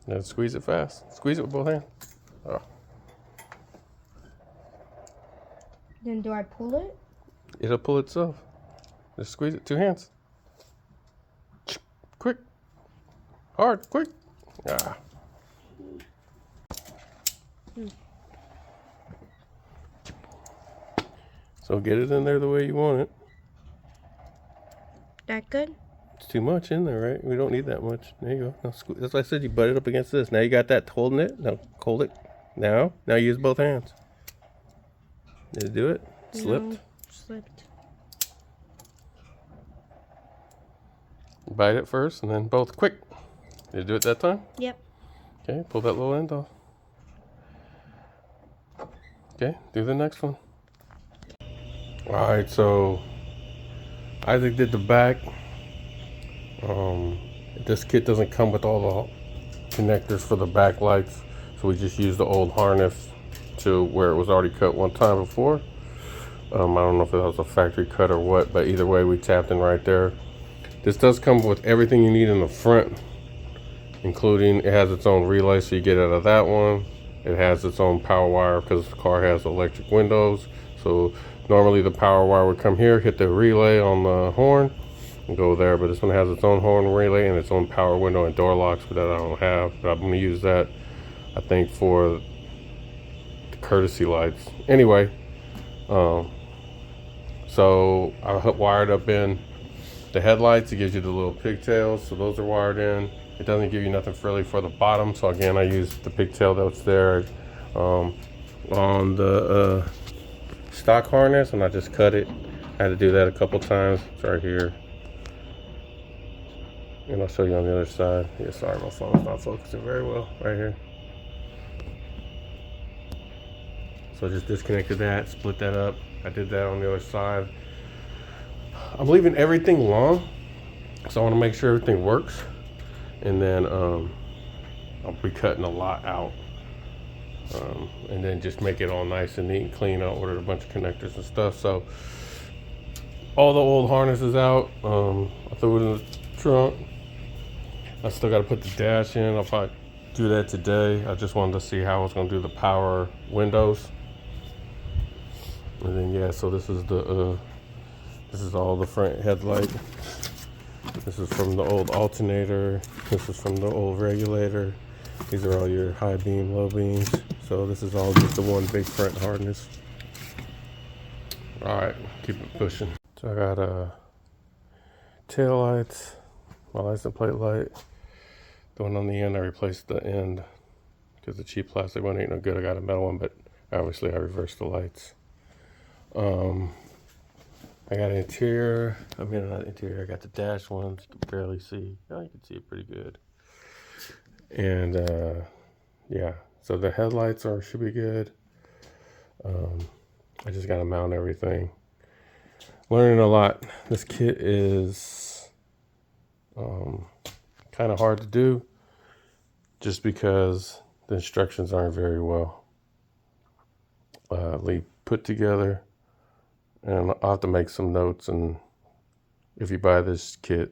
Yeah, squeeze it fast. Squeeze it with both hands. Oh. Then do I pull it? It'll pull itself. Just squeeze it. 2 hands. Quick. Hard. Quick. Ah. So get it in there the way you want it. That good? It's too much in there, right? We don't need that much. There you go. Now, that's why I said you butt it up against this. Now you got that holding it. Now hold it. Now use both hands. Did it do it? Slipped? No, slipped. Bite it first and then both quick. Did it do it that time? Yep. Okay, pull that little end off. Okay, do the next one. Alright, so Isaac did the back. This kit doesn't come with all the connectors for the back lights, so we just used the old harness to where it was already cut one time before. I don't know if it was a factory cut or what, but either way we tapped in right there. This does come with everything you need in the front, including it has its own relay, so you get out of that one. It has its own power wire because the car has electric windows, so normally the power wire would come here, hit the relay on the horn and go there, but this one has its own horn relay and its own power window and door locks, but that I don't have. But I'm going to use that, I think, for the courtesy lights. Anyway, so I wired up in the headlights. It gives you the little pigtails, so those are wired in. It doesn't give you nothing really for the bottom, so again I used the pigtail that's there on the stock harness, and I just cut it. I had to do that a couple times. It's right here, and I'll show you on the other side. Yeah, sorry, my phone's not focusing very well right here. So I just disconnected that, split that up. I did that on the other side. I'm leaving everything long, so I want to make sure everything works, and then I'll be cutting a lot out, and then just make it all nice and neat and clean. I ordered a bunch of connectors and stuff, so all the old harnesses out. I threw it in the trunk. I still got to put the dash in. I'll probably do that today. I just wanted to see how I was going to do the power windows, and then yeah, so this is the this is all the front headlight. This is from the old alternator. This is from the old regulator. These are all your high beam, low beams. So this is all just the one big front harness. All right, keep it pushing. So I got tail lights, my license plate light. The one on the end, I replaced the end because the cheap plastic one ain't no good. I got a metal one, but obviously I reversed the lights. I got an interior, not interior, I got the dash ones, you can barely see. Oh, you can see it pretty good. And yeah, so the headlights should be good. I just gotta mount everything. Learning a lot. This kit is kind of hard to do just because the instructions aren't very well put together. And I'll have to make some notes. And if you buy this kit,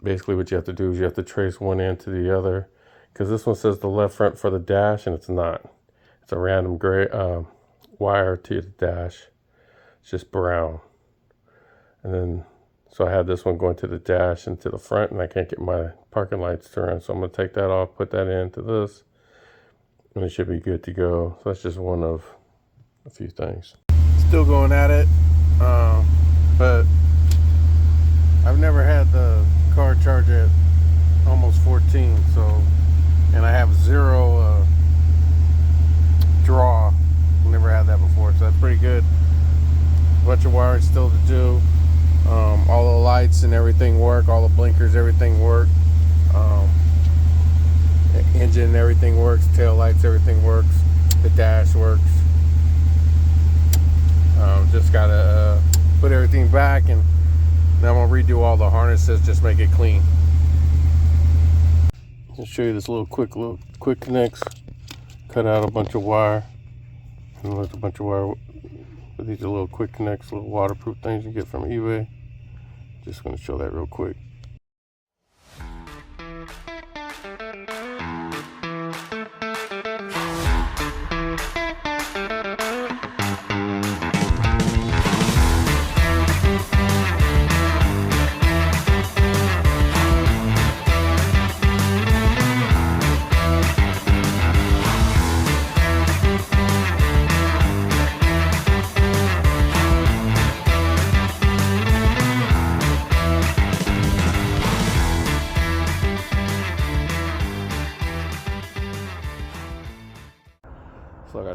basically what you have to do is you have to trace one end to the other, because this one says the left front for the dash, and it's not. It's a random gray wire to the dash. It's just brown. And then, so I have this one going to the dash and to the front, and I can't get my parking lights to run. So I'm going to take that off, put that into this, and it should be good to go. So that's just one of a few things. Still going at it, but I've never had the car charge at almost 14, so, and I have zero draw. Never had that before, so that's pretty good. A bunch of wiring still to do. All the lights and everything work, all the blinkers, everything work. The engine, everything works, tail lights, everything works, the dash works. Just gotta put everything back, and then I'm gonna redo all the harnesses, just make it clean. I'll show you this little quick connects. Cut out a bunch of wire, and there's a bunch of wire. But these are little quick connects, little waterproof things you get from eBay. Just gonna show that real quick.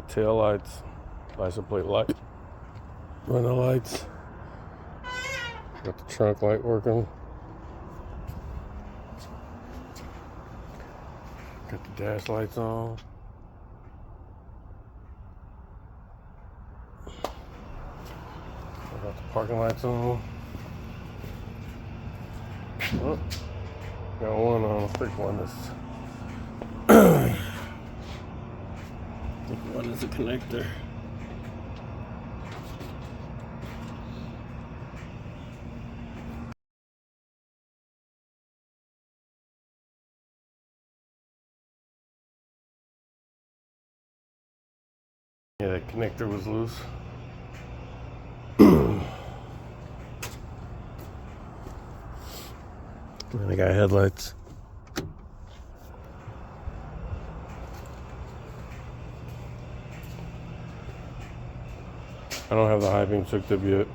tail lights, license plate light, running lights. Got the trunk light working. Got the dash lights on. I got the parking lights on. Oh, got one on. I think one is. I think one is a connector. Yeah, the connector was loose. And I got headlights. I don't have the high beams hooked up yet.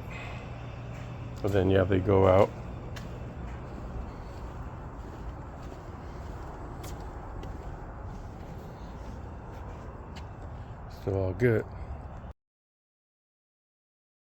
But then, yeah, they go out. Still all good.